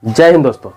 जय हिंद दोस्तों।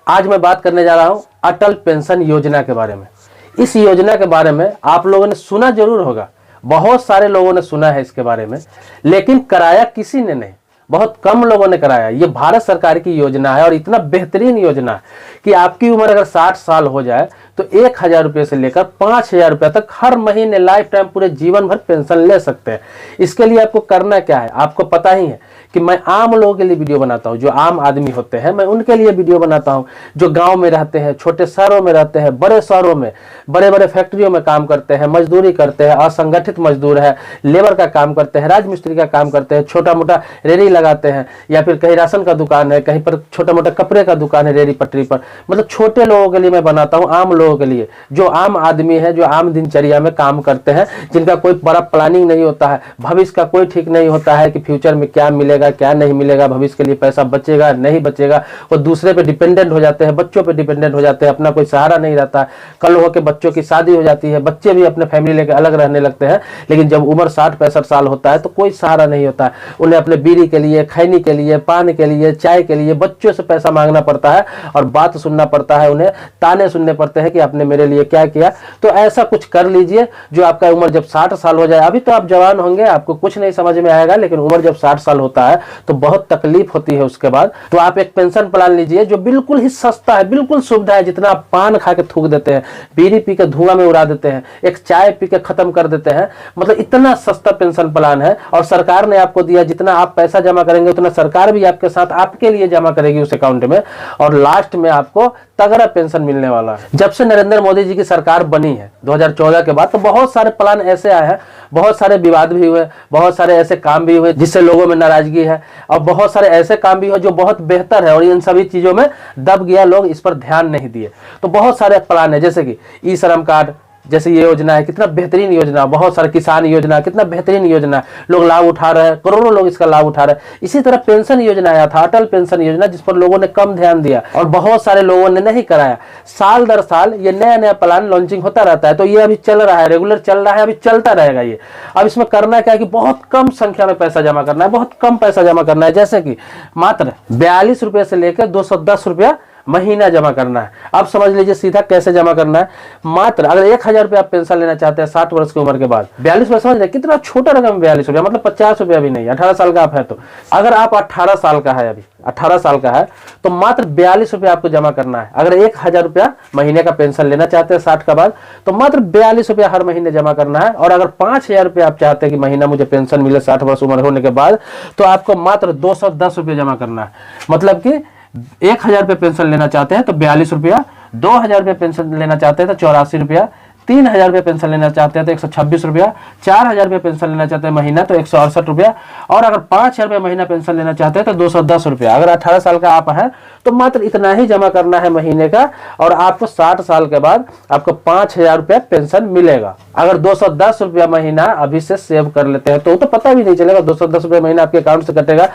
आज मैं बात करने जा रहा हूं अटल पेंशन योजना के बारे में। इस योजना के बारे में आप लोगों ने सुना जरूर होगा, बहुत सारे लोगों ने सुना है इसके बारे में, लेकिन कराया किसी ने नहीं, बहुत कम लोगों ने कराया। ये भारत सरकार की योजना है और इतना बेहतरीन योजना है कि आपकी उम्र अगर 60 साल हो जाए तो 1000 रुपये से लेकर 5000 रुपये तक हर महीने लाइफ टाइम पूरे जीवन भर पेंशन ले सकते हैं। इसके लिए आपको करना क्या है, आपको पता ही है कि मैं आम लोगों के लिए वीडियो बनाता हूं। जो आम आदमी होते हैं मैं उनके लिए वीडियो बनाता हूं, जो गांव में रहते हैं, छोटे शहरों में रहते हैं, बड़े शहरों में, बड़े बड़े फैक्ट्रियों में काम करते हैं, मजदूरी करते हैं, असंगठित मजदूर है, लेबर का काम करते हैं, राजमिस्त्री का काम करते हैं, छोटा मोटा रेहड़ी लगाते हैं, या फिर कहीं राशन का दुकान है, कहीं पर छोटा मोटा कपड़े का दुकान है रेहड़ी पटरी पर। मतलब छोटे लोगों के लिए मैं बनाता हूँ, आम लोगों के लिए, जो आम आदमी है, जो आम दिनचर्या में काम करते हैं, जिनका कोई बड़ा प्लानिंग नहीं होता है, भविष्य का कोई ठीक नहीं होता है कि फ्यूचर में क्या मिलेगा क्या नहीं मिलेगा, भविष्य के लिए पैसा बचेगा नहीं बचेगा, वो दूसरे पे डिपेंडेंट हो जाते हैं, बच्चों पे डिपेंडेंट हो जाते हैं, अपना कोई सहारा नहीं रहता है। कल हो के बच्चों की शादी हो जाती है, बच्चे भी अपने फैमिली लेकर अलग रहने लगते हैं, लेकिन जब उम्र 60-65 साल होता है तो कोई सहारा नहीं होता है। उन्हें अपने बीड़ी के लिए, खैनी के लिए, पान के लिए, चाय के लिए बच्चों से पैसा मांगना पड़ता है और बात सुनना पड़ता है, उन्हें ताने सुनने पड़ते हैं कि आपने मेरे लिए क्या किया। तो ऐसा कुछ कर लीजिए जो आपका उम्र जब 60 साल हो जाए, अभी तो आप जवान होंगे, आपको कुछ नहीं समझ में आएगा, लेकिन उम्र जब 60 साल होता है तो बहुत तकलीफ होती है उसके बाद। तो आप एक पेंशन प्लान लीजिए जो बिल्कुल ही सस्ता है, बिल्कुल सुविधा है। जितना आप पान खा के थूक देते हैं, बीड़ी पी के धुआं में उड़ा देते हैं, एक चाय पी के खत्म कर देते हैं, मतलब इतना सस्ता पेंशन प्लान है। और सरकार ने आपको दिया, जितना आप पैसा जमा करेंगे उतना सरकार भी आपके साथ आपके लिए जमा करेगी उस अकाउंट में, और लास्ट में आपको तगड़ा पेंशन मिलने वाला है। जब से नरेंद्र मोदी जी की सरकार बनी है 2014 के बाद, तो बहुत सारे प्लान ऐसे आए हैं, बहुत सारे विवाद भी हुए, बहुत सारे ऐसे काम भी हुए जिससे लोगों में नाराजगी है, और बहुत सारे ऐसे काम भी हुए जो बहुत बेहतर है, और इन सभी चीजों में दब गया, लोग इस पर ध्यान नहीं दिए। तो बहुत सारे प्लान है, जैसे कि ई श्रम कार्ड जैसे ये योजना है, कितना बेहतरीन योजना, बहुत सारे किसान योजना, कितना बेहतरीन योजना है, लोग लाभ उठा रहे हैं, करोड़ों लोग इसका लाभ उठा रहे हैं। इसी तरह पेंशन योजना आया था, अटल पेंशन योजना, जिस पर लोगों ने कम ध्यान दिया और बहुत सारे लोगों ने नहीं कराया। साल दर साल ये नया नया प्लान लॉन्चिंग होता रहता है, तो ये अभी चल रहा है, रेगुलर चल रहा है, अभी चलता रहेगा ये। अब इसमें करना क्या है कि बहुत कम संख्या में पैसा जमा करना है, बहुत कम पैसा जमा करना है, जैसे कि मात्र 42 रुपये से लेकर 210 रुपया महीना जमा करना है। अब समझ लीजिए सीधा कैसे जमा करना है। मात्र अगर 1000 रुपये आप पेंशन लेना चाहते हैं 60 वर्ष की उम्र के बाद, 42 रुपये, समझ रहे कितना छोटा रकम, 42 रुपया मतलब 50 रुपया भी नहीं। 18 साल का आप है तो, अगर आप 18 साल का है, अभी 18 साल का है, तो मात्र 42 रुपया आपको जमा करना है। अगर 1000 रुपया महीने का पेंशन लेना चाहते हैं 60 का बाद, तो मात्र 42 रुपया हर महीने जमा करना है। और अगर 5000 रुपया आप चाहते हैं कि महीना मुझे पेंशन मिले 60 वर्ष उम्र होने के बाद, तो आपको मात्र 210 रुपये जमा करना है। मतलब कि 1000 रुपये पेंशन लेना चाहते हैं तो 42 रुपया, 2000 रुपये पेंशन लेना चाहते हैं तो 84 रुपया, 3000 रुपये पेंशन लेना चाहते हैं तो 126 रुपया, 4000 रुपये पेंशन लेना चाहते हैं महीना तो 168 रुपया, और अगर 5000 रुपये महीना पेंशन लेना चाहते हैं तो 210 रुपया। अगर 18 साल का आप हैं तो मात्र इतना ही जमा करना है महीने का, और आपको 60 साल के बाद आपको 5000 रुपया पेंशन मिलेगा। अगर 210 रुपया महीना अभी से सेव कर लेते हैं तो पता भी नहीं चलेगा 210 रुपया महीना आपके अकाउंट से कटेगा,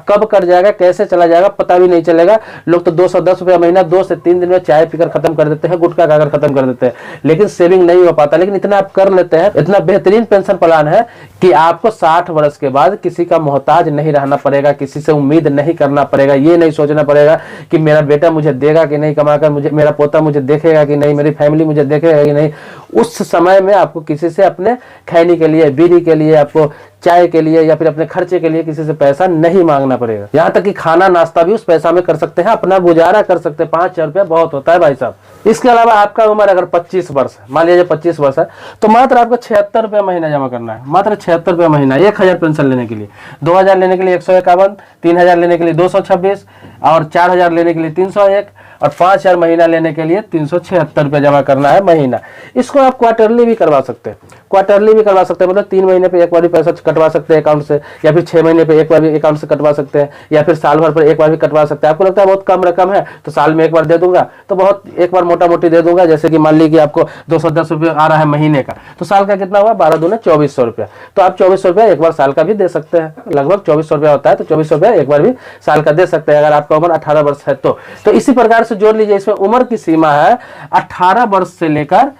कब कट जाएगा, कैसे चला जाएगा, पता भी नहीं चलेगा। लोग तो 210 रुपया महीना 2 से 3 दिन में चाय पीकर खत्म कर देते हैं, गुटखा खाकर खत्म कर देते हैं, लेकिन सेविंग नहीं हो पाता। लेकिन इतना आप कर लेते हैं, इतना बेहतरीन पेंशन प्लान है कि आपको 60 वर्ष के बाद किसी का मोहताज नहीं रहना पड़ेगा, किसी से उम्मीद नहीं करना पड़ेगा, ये नहीं सोचना पड़ेगा कि मेरा बेटा मुझे देगा कि नहीं कमाकर, मुझे मेरा पोता मुझे देखेगा कि नहीं, मेरी फैमिली मुझे देखेगा कि नहीं। उस समय में आपको किसी से अपने खैनी के लिए, बीड़ी के लिए, आपको चाय के लिए या फिर अपने खर्चे के लिए किसी से पैसा नहीं मांगना पड़ेगा। यहाँ तक कि खाना नाश्ता भी उस पैसा में कर सकते हैं, अपना गुजारा कर सकते हैं। 5000 रुपया बहुत होता है भाई साहब। इसके अलावा आपका उम्र अगर 25 वर्ष है, मान लीजिए 25 वर्ष है, तो मात्र आपको 76 रुपया महीना जमा करना है, मात्र 76 रुपया महीना। 1000 पेंशन लेने के लिए, 2000 लेने के लिए 151, 3000 लेने के लिए 226, और 4000 लेने के लिए 301, और 5000 महीना लेने के लिए 376 रुपया जमा करना है महीना। इसको आप क्वार्टरली भी करवा सकते हैं, क्वार्टरली भी करवा सकते हैं, मतलब 3 महीने पे एक बार भी पैसा कटवा सकते हैं अकाउंट से, या फिर 6 महीने पे एक बार भी अकाउंट से कटवा सकते हैं, या फिर साल भर पर एक बार भी कटवा सकते हैं। आपको लगता है बहुत कम रकम है तो साल में एक बार दे दूंगा, तो बहुत एक बार मोटा मोटी दे दूंगा। जैसे कि मान लीजिए कि आपको 210 रुपये आ रहा है महीने का, तो साल का कितना हुआ, 12 दूने 2400 रुपया, तो आप 2400 रुपया एक बार साल का भी दे सकते हैं। लगभग 2400 रुपया होता है, तो 2400 रुपया एक बार भी साल का दे सकते हैं अगर आपका उम्र 18 वर्ष है तो। इसी प्रकार से जोड़ लीजिए, इसमें उम्र की सीमा है 18 वर्ष से लेकर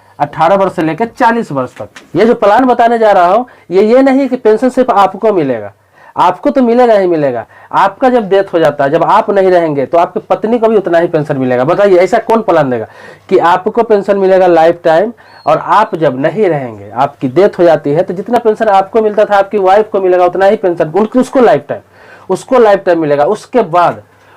40 वर्ष तक। ये जो प्लान बताने जा रहा हूं, ये नहीं कि पेंशन सिर्फ आपको मिलेगा, आपको तो मिलेगा ही मिलेगा। आपका जब डेथ हो जाता है, जब आप नहीं रहेंगे, तो आपकी पत्नी को भी उतना ही पेंशन मिलेगा। बताइए ऐसा कौन प्लान देगा कि आपको पेंशन मिलेगा लाइफ टाइम, और आप जब नहीं रहेंगे, आपकी डेथ हो जाती है, तो जितना पेंशन आपको मिलता था आपकी वाइफ को मिलेगा उतना ही पेंशन उसको लाइफ टाइम मिलेगा।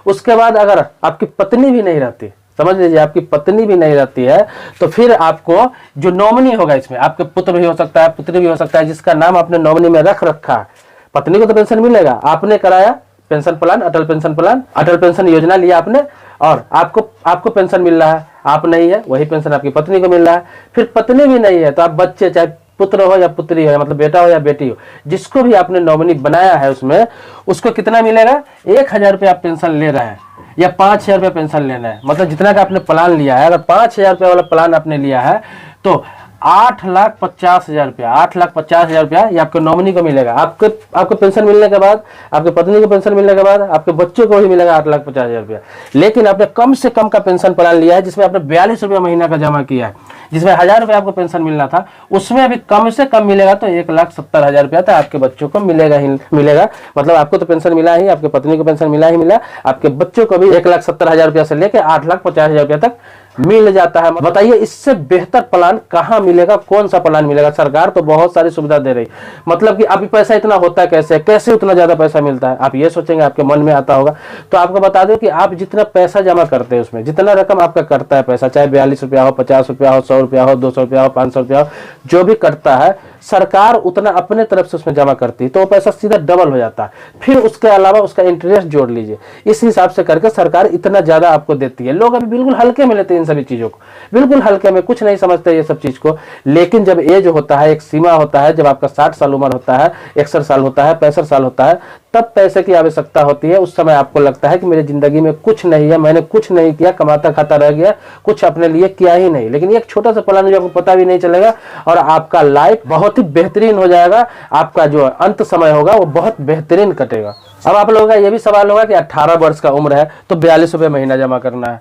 उसके बाद अगर आपकी पत्नी भी नहीं रहती, समझ लीजिए आपकी पत्नी भी नहीं रहती है, तो फिर आपको जो नॉमिनी होगा, इसमें आपके पुत्र भी हो सकता है, पुत्री भी हो सकता है, जिसका नाम आपने नॉमिनी में रख रखा है, पत्नी को तो पेंशन मिलेगा। आपने कराया पेंशन प्लान, अटल पेंशन योजना लिया आपने, और आपको पेंशन मिल रहा है। आप नहीं है, वही पेंशन आपकी पत्नी को मिल रहा है। फिर पत्नी भी नहीं है, तो आप बच्चे, चाहे पुत्र हो या पुत्री हो, मतलब बेटा हो या बेटी हो, जिसको भी आपने नॉमिनी बनाया है उसमें, उसको कितना मिलेगा? 1000 रुपये आप पेंशन ले रहे हैं, या 5000 रुपये पेंशन लेना है। मतलब जितना का आपने प्लान लिया है, अगर 5000 रुपये वाला प्लान आपने लिया है, तो 8,50,000 रुपया, 8,50,000 रुपया ये आपके नॉमिनी को मिलेगा। आपको पेंशन मिलने के बाद, आपके पत्नी को पेंशन मिलने के बाद, आपके बच्चों को भी मिलेगा 8,50,000 रुपया। लेकिन आपने कम से कम का पेंशन प्लान लिया है, जिसमें आपने 42 रुपया महीना का जमा किया है, जिसमें 1000 रुपया आपको पेंशन मिलना था, उसमें अभी कम से कम मिलेगा तो 1,70,000 रुपया तो आपके बच्चों को मिलेगा ही मिलेगा। मतलब आपको तो पेंशन मिला ही, आपके पत्नी को पेंशन मिला ही मिला, आपके बच्चों को भी 1,70,000 रुपया से लेकर 8,50,000 रुपया तक मिल जाता है। बताइए इससे बेहतर प्लान कहां मिलेगा? कौन सा प्लान मिलेगा? सरकार तो बहुत सारी सुविधा दे रही, मतलब कि अभी पैसा इतना होता है कैसे उतना ज्यादा पैसा मिलता है, आप ये सोचेंगे, आपके मन में आता होगा। तो आपको बता दो कि आप जितना पैसा जमा करते हैं, उसमें जितना रकम आपका करता है पैसा, चाहे 42 रुपया हो, 50 रुपया हो, 100 रुपया हो, 200 रुपया हो, 500 रुपया हो, जो भी करता है, सरकार उतना अपने तरफ से उसमें जमा करती है, तो वो पैसा सीधा डबल हो जाता है। फिर उसके अलावा उसका इंटरेस्ट जोड़ लीजिए, इस हिसाब से करके सरकार इतना ज्यादा आपको देती है। लोग अभी बिल्कुल हल्के में लेते हैं इन सभी चीजों को, बिल्कुल हल्के में, कुछ नहीं समझते ये सब चीज को। लेकिन जब एज होता है, एक सीमा होता है, जब आपका 60 साल उम्र होता है, 61 साल होता है, 65 साल होता है, तब पैसे की आवश्यकता होती है। उस समय आपको लगता है कि मेरी जिंदगी में कुछ नहीं है, मैंने कुछ नहीं किया, कमाता खाता रह गया, कुछ अपने लिए किया ही नहीं। लेकिन एक छोटा सा प्लान जो आपको पता भी नहीं चलेगा, और आपका लाइफ बहुत ही बेहतरीन हो जाएगा, आपका जो अंत समय होगा वो बहुत बेहतरीन कटेगा। अब आप लोगों का ये भी सवाल होगा कि 18 वर्ष का उम्र है तो 42 रुपये महीना जमा करना है,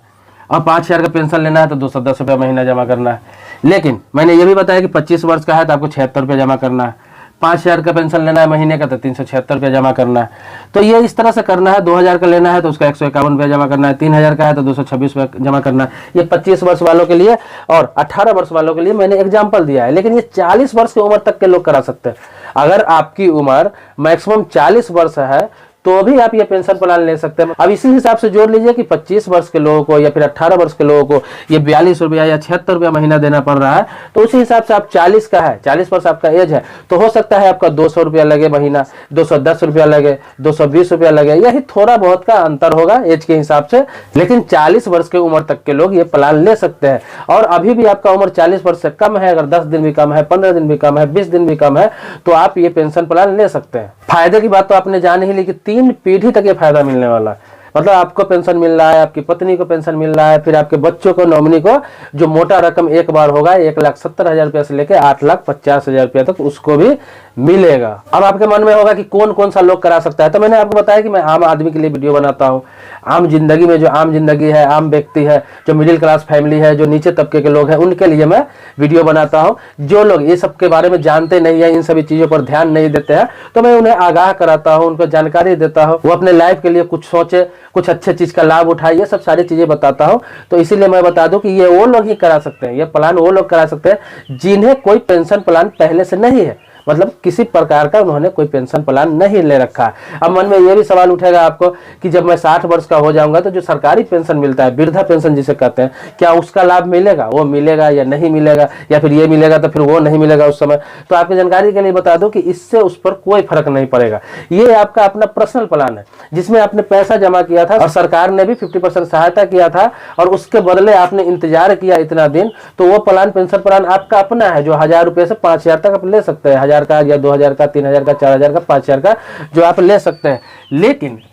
और 5000 का पेंशन लेना है तो 210 रुपये महीना जमा करना है। लेकिन मैंने ये भी बताया कि 25 वर्ष का है तो आपको 76 रुपये जमा करना है, 5000 का पेंशन लेना है महीने का तो 376 रुपये जमा करना है। तो ये इस तरह से करना है। 2000 का लेना है तो उसका 151 रुपये जमा करना है, 3000 का है तो 226 रुपये जमा करना है। ये 25 वर्ष वालों के लिए, और 18 वर्ष वालों के लिए मैंने एग्जाम्पल दिया है। लेकिन ये 40 वर्ष की उम्र तक के लोग करा सकते हैं। अगर आपकी उम्र मैक्सिमम 40 वर्ष है तो भी आप ये पेंशन प्लान ले सकते हैं। अब इसी हिसाब से जोड़ लीजिए कि 25 वर्ष के लोगों को या फिर 18 वर्ष के लोगों को ये 42 रुपया या 76 रुपया महीना देना पड़ रहा है, तो उसी हिसाब से आप 40 का है, 40 वर्ष आपका एज है, तो हो सकता है आपका 200 रुपया लगे महीना, 210 रुपया लगे, 220 रुपया लगे, यही थोड़ा बहुत का अंतर होगा एज के हिसाब से। लेकिन 40 वर्ष की उम्र तक के लोग ये प्लान ले सकते हैं। और अभी भी आपका उम्र 40 वर्ष से कम है, अगर 10 दिन भी कम है, 15 दिन भी कम है, 20 दिन भी कम है, तो आप ये पेंशन प्लान ले सकते हैं। फायदे की बात तो आपने जान ही ली कि 3 पीढ़ी तक ये फायदा मिलने वाला है। मतलब आपको पेंशन मिल रहा है, आपकी पत्नी को पेंशन मिल रहा है, फिर आपके बच्चों को, नॉमिनी को जो मोटा रकम एक बार होगा 1,70,000 रुपया से लेकर 8,50,000 रुपया तक उसको भी मिलेगा। अब आपके मन में होगा कि कौन कौन सा लोग करा सकता है, तो मैंने आपको बताया कि मैं आम आदमी के लिए वीडियो बनाता हूँ। आम जिंदगी में जो आम जिंदगी है, आम व्यक्ति है, जो मिडिल क्लास फैमिली है, जो नीचे तबके के लोग हैं, उनके लिए मैं वीडियो बनाता हूँ। जो लोग ये सब के बारे में जानते नहीं है, इन सभी चीजों पर ध्यान नहीं देते हैं, तो मैं उन्हें आगाह कराता हूँ, उनको जानकारी देता हूँ, वो अपने लाइफ के लिए कुछ सोचे, कुछ अच्छे चीज का लाभ उठाए, ये सब सारी चीजें बताता हूँ। तो इसीलिए मैं बता दूं कि ये वो लोग ही करा सकते हैं, ये प्लान वो लोग करा सकते हैं जिन्हें कोई पेंशन प्लान पहले से नहीं है, मतलब किसी प्रकार का उन्होंने कोई पेंशन प्लान नहीं ले रखा है। अब मन में ये भी सवाल उठेगा आपको कि जब मैं 60 वर्ष का हो जाऊंगा तो जो सरकारी पेंशन मिलता है, वृद्धा पेंशन जिसे कहते हैं, क्या उसका लाभ मिलेगा? वो मिलेगा या नहीं मिलेगा, या फिर ये मिलेगा तो फिर वो नहीं मिलेगा उस समय? तो आपकी जानकारी के लिए बता दूं कि इससे उस पर कोई फर्क नहीं पड़ेगा। ये आपका अपना पर्सनल प्लान है जिसमें आपने पैसा जमा किया था और सरकार ने भी 50% सहायता किया था, और उसके बदले आपने इंतजार किया इतना दिन, तो वो प्लान, पेंशन प्लान आपका अपना है, जो 1000 रुपये से 5000 तक आप ले सकते हैं, 1000 का या 2000 का, 3000 का, 4000 का, 5000 का, जो आप ले सकते हैं।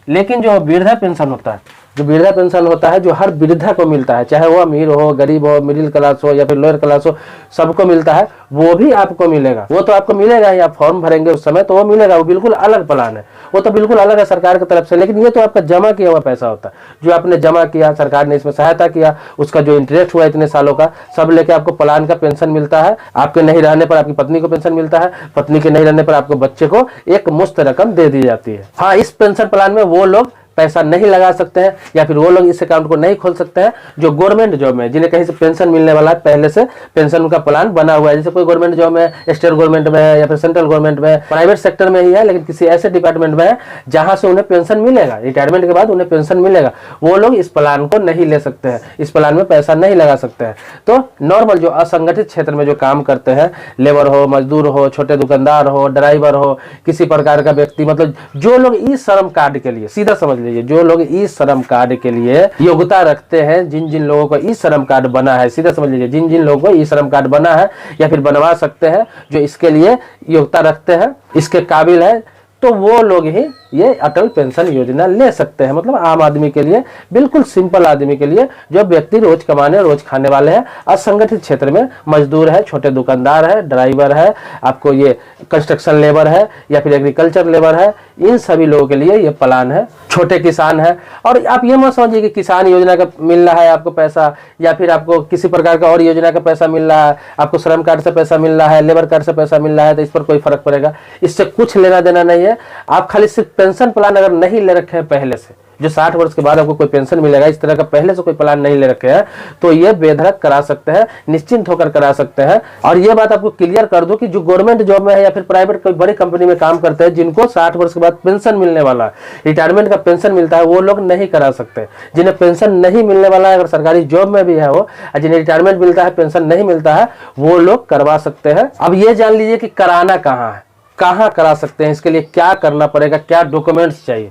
लेकिन जो वृद्धा पेंशन होता है, जो वृद्धा पेंशन होता है, जो हर वृद्धा को मिलता है, चाहे वो अमीर हो, गरीब हो, मिडिल क्लास हो या फिर लोअर क्लास हो, सबको मिलता है, वो भी आपको मिलेगा। वो तो आपको मिलेगा ही, आप फॉर्म भरेंगे उस समय तो वो मिलेगा, वो बिल्कुल अलग प्लान है। वो तो बिल्कुल अलग है सरकार की तरफ से, लेकिन ये तो आपका जमा किया हुआ पैसा होता है, जो आपने जमा किया, सरकार ने इसमें सहायता किया, उसका जो इंटरेस्ट हुआ इतने सालों का, सब लेके आपको प्लान का पेंशन मिलता है। आपके नहीं रहने पर आपकी पत्नी को पेंशन मिलता है, पत्नी के नहीं रहने पर आपको बच्चे को एक मुश्त रकम दे दी जाती है। हाँ, इस पेंशन प्लान में वो लोग पैसा नहीं लगा सकते हैं या फिर वो लोग इस अकाउंट को नहीं खोल सकते हैं जो गवर्नमेंट जॉब में, जिन्हें कहीं से पेंशन मिलने वाला है, पहले से पेंशन का प्लान बना हुआ है। जैसे कोई गवर्नमेंट जॉब में, स्टेट गवर्नमेंट में है या फिर सेंट्रल गवर्नमेंट में, प्राइवेट सेक्टर में ही है, लेकिन किसी ऐसे डिपार्टमेंट में है जहां से उन्हें पेंशन मिलेगा, रिटायरमेंट के बाद उन्हें पेंशन मिलेगा, वो लोग इस प्लान को नहीं ले सकते हैं, इस प्लान में पैसा नहीं लगा सकते हैं। तो नॉर्मल जो असंगठित क्षेत्र में जो काम करते हैं, लेबर हो, मजदूर हो, छोटे दुकानदार हो, ड्राइवर हो, किसी प्रकार का व्यक्ति, मतलब जो लोग ई श्रम कार्ड के लिए, सीधा समझ लीजिए, जो लोग ई श्रम कार्ड के लिए योग्यता रखते हैं, जिन जिन लोगों को ई श्रम कार्ड बना है, सीधा समझ लीजिए, जिन जिन लोगों को ई श्रम कार्ड बना है या फिर बनवा सकते हैं, जो इसके लिए योग्यता रखते हैं, इसके काबिल है, तो वो लोग ही ये अटल पेंशन योजना ले सकते हैं। मतलब आम आदमी के लिए, बिल्कुल सिंपल आदमी के लिए, जो व्यक्ति रोज कमाने रोज खाने वाले हैं, असंगठित क्षेत्र में मजदूर है, छोटे दुकानदार है, ड्राइवर है, आपको ये कंस्ट्रक्शन लेबर है या फिर एग्रीकल्चर लेबर है, इन सभी लोगों के लिए ये प्लान है। छोटे किसान है, और आप ये मत समझिए कि किसान योजना का मिल रहा है आपको पैसा, या फिर आपको किसी प्रकार का और योजना का पैसा मिल रहा है, आपको श्रम कार्ड से पैसा मिल रहा है, लेबर कार्ड से पैसा मिल रहा है, तो इस पर कोई फर्क पड़ेगा, इससे कुछ लेना देना नहीं है। आप खाली सिर्फ पेंशन प्लान अगर नहीं ले रखे हैं पहले से, जो 60 वर्ष के बाद आपको कोई पेंशन मिलेगा, इस तरह का पहले से कोई प्लान नहीं ले रखे हैं, तो ये बेधड़क करा सकते हैं, निश्चिंत होकर करा सकते हैं। और ये बात आपको क्लियर कर दूं कि जो गवर्नमेंट जॉब में है या फिर प्राइवेट कोई बड़ी कंपनी में काम करते हैं, जिनको 60 वर्ष के बाद पेंशन मिलने वाला है, रिटायरमेंट का पेंशन मिलता है, वो लोग नहीं करा सकते। जिन्हें पेंशन नहीं मिलने वाला है, अगर सरकारी जॉब में भी है वो, जिन्हें रिटायरमेंट मिलता है, पेंशन नहीं मिलता है, वो लोग करवा सकते हैं। अब ये जान लीजिए कि कराना कहाँ है, कहाँ करा सकते हैं, इसके लिए क्या करना पड़ेगा, क्या डॉक्यूमेंट्स चाहिए।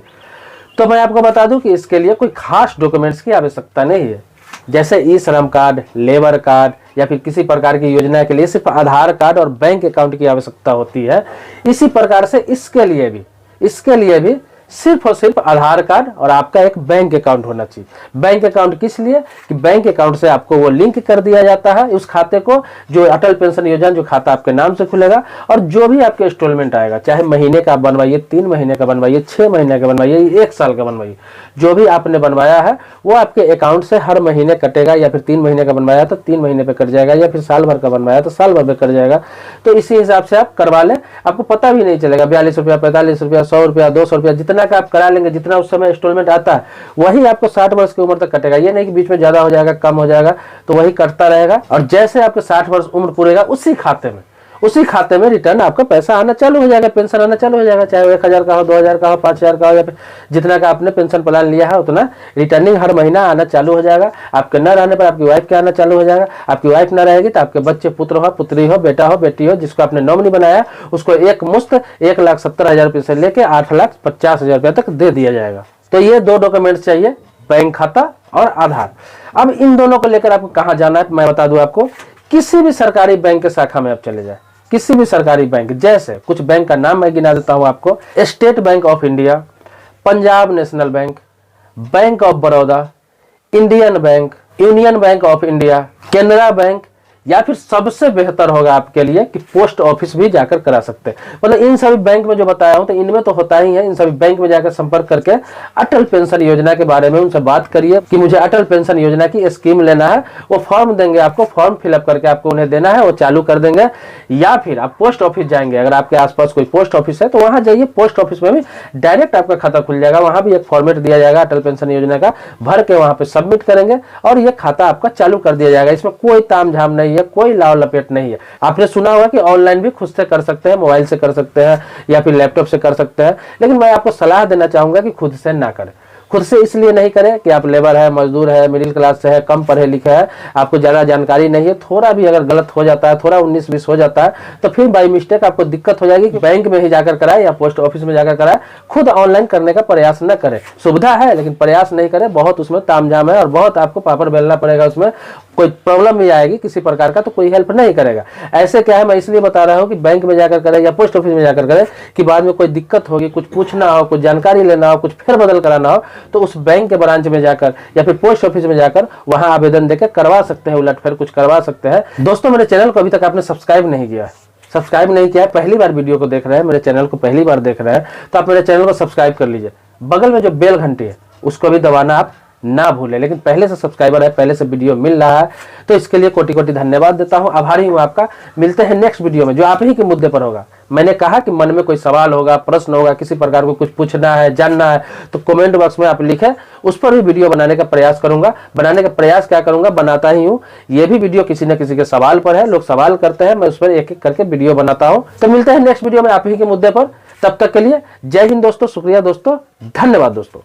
तो मैं आपको बता दूं कि इसके लिए कोई खास डॉक्यूमेंट्स की आवश्यकता नहीं है। जैसे ई श्रम कार्ड, लेबर कार्ड या फिर किसी प्रकार की योजना के लिए सिर्फ आधार कार्ड और बैंक अकाउंट की आवश्यकता होती है, इसी प्रकार से इसके लिए भी सिर्फ और सिर्फ आधार कार्ड और आपका एक बैंक अकाउंट होना चाहिए। बैंक अकाउंट किस लिए कि बैंक अकाउंट से आपको वो लिंक कर दिया जाता है उस खाते को, जो अटल पेंशन योजना, जो खाता आपके नाम से खुलेगा, और जो भी आपके इंस्टॉलमेंट आएगा, चाहे महीने का आप बनवाइए, 3 महीने का बनवाइए, 6 महीने का बनवाइए, 1 साल का बनवाइए, जो भी आपने बनवाया है वो आपके अकाउंट से हर महीने कटेगा। या फिर 3 महीने का बनवाया तो 3 महीने पे कट जाएगा, या फिर साल भर का बनवाया तो साल भर पे कट जाएगा। तो इसी हिसाब से आप करवा लें, आपको पता भी नहीं चलेगा। 42 रुपया, 45 रुपया, 100 रुपया, 200 रुपया, जितना का आप करा लेंगे, जितना उस समय इंस्टॉलमेंट आता है, वही आपको 60 वर्ष की उम्र तक कटेगा। ये नहीं कि बीच में ज्यादा हो जाएगा, कम हो जाएगा, तो वही कटता रहेगा। और जैसे आपके 60 वर्ष उम्र पूरेगा, उसी खाते में रिटर्न आपका पैसा आना चालू हो जाएगा, पेंशन आना चालू हो जाएगा। चाहे वो 1000 का हो, 2000 का हो, 5000 का हो, या फिर जितना का आपने पेंशन प्लान लिया है उतना रिटर्निंग हर महीना आना चालू हो जाएगा। आपके न रहने पर आपकी वाइफ के आना चालू हो जाएगा। आपकी वाइफ न रहेगी तो आपके बच्चे, पुत्र हो, पुत्री हो, बेटा हो, बेटी हो, जिसको आपने नॉमिनी बनाया, उसको एक मुश्त 1,70,000 रुपये से लेके 8,50,000 रुपये तक दे दिया जाएगा। तो ये 2 डॉक्यूमेंट्स चाहिए, बैंक खाता और आधार। अब इन दोनों को लेकर आपको कहाँ जाना है मैं बता दूं आपको। किसी भी सरकारी बैंक के शाखा में आप चले जाए, किसी भी सरकारी बैंक, जैसे कुछ बैंक का नाम मैं गिना देता हूं आपको: state bank of India, Punjab national bank, bank of Baroda, Indian bank, union bank of India, Canara bank, या फिर सबसे बेहतर होगा आपके लिए कि पोस्ट ऑफिस भी जाकर करा सकते हैं। मतलब इन सभी बैंक में जो बताया हूं, तो इनमें तो होता ही है। इन सभी बैंक में जाकर संपर्क करके अटल पेंशन योजना के बारे में उनसे बात करिए कि मुझे अटल पेंशन योजना की स्कीम लेना है। वो फॉर्म देंगे आपको, फॉर्म फिलअप करके आपको उन्हें देना है, वो चालू कर देंगे। या फिर आप पोस्ट ऑफिस जाएंगे, अगर आपके आसपास कोई पोस्ट ऑफिस है तो वहां जाइए, पोस्ट ऑफिस में भी डायरेक्ट आपका खाता खुल जाएगा। वहां भी एक फॉर्मेट दिया जाएगा अटल पेंशन योजना का, भर के वहां पे सबमिट करेंगे और ये खाता आपका चालू कर दिया जाएगा। इसमें कोई तामझाम नहीं है, कोई लाव लपेट नहीं है। आपने सुना होगा कि ऑनलाइन भी खुद से कर सकते हैं, मोबाइल से कर सकते हैं या फिर लैपटॉप से कर सकते हैं, लेकिन मैं आपको सलाह देना चाहूंगा कि खुद से ना करें। खुद से इसलिए नहीं करें कि आप लेबर है, मजदूर है, मिडिल क्लास से है, कम पढ़े लिखे है, आपको ज्यादा जानकारी नहीं है। थोड़ा भी अगर गलत हो जाता है, थोड़ा 19-20 हो जाता है, तो फिर बाई मिस्टेक आपको दिक्कत हो जाएगी कि बैंक में ही जाकर कराए या पोस्ट ऑफिस में जाकर कराए। खुद ऑनलाइन करने का प्रयास न करें। सुविधा है लेकिन प्रयास नहीं करें, बहुत उसमें तामझाम है और बहुत आपको पापड़ बेलना पड़ेगा। उसमें कोई प्रॉब्लम भी आएगी किसी प्रकार का तो कोई हेल्प नहीं करेगा। ऐसे क्या है, मैं इसलिए बता रहा हूँ कि बैंक में जाकर करें या पोस्ट ऑफिस में जाकर करें कि बाद में कोई दिक्कत होगी, कुछ पूछना हो, कुछ जानकारी लेना हो, कुछ फेरबदल कराना हो, तो उस बैंक के ब्रांच में जाकर या फिर पोस्ट ऑफिस में जाकर वहां आवेदन देकर करवा सकते हैं, उलट फिर कुछ करवा सकते हैं। दोस्तों, मेरे चैनल को अभी तक आपने सब्सक्राइब नहीं किया है, सब्सक्राइब नहीं किया है, पहली बार वीडियो को देख रहे हैं, मेरे चैनल को पहली बार देख रहे हैं, तो आप मेरे चैनल को सब्सक्राइब कर लीजिए। बगल में जो बेल घंटी है उसको भी दबाना आप ना भूलें। लेकिन पहले से सब्सक्राइबर है, पहले से वीडियो मिल रहा है, तो इसके लिए कोटि कोटि धन्यवाद देता हूं, आभारी हूं आपका। मिलते हैं नेक्स्ट वीडियो में जो आप ही के मुद्दे पर होगा। मैंने कहा कि मन में कोई सवाल होगा, प्रश्न होगा, किसी प्रकार को कुछ पूछना है, जानना है, तो कमेंट बॉक्स में आप लिखें, उस पर भी वीडियो बनाने का प्रयास करूंगा। बनाने का प्रयास क्या करूंगा, बनाता ही हूं। ये भी वीडियो किसी न किसी के सवाल पर है, लोग सवाल करते हैं, मैं उस पर एक एक करके वीडियो बनाता हूं। तो मिलते हैं नेक्स्ट वीडियो में आप ही के मुद्दे पर। तब तक के लिए जय हिंद दोस्तों, शुक्रिया दोस्तों, धन्यवाद दोस्तों।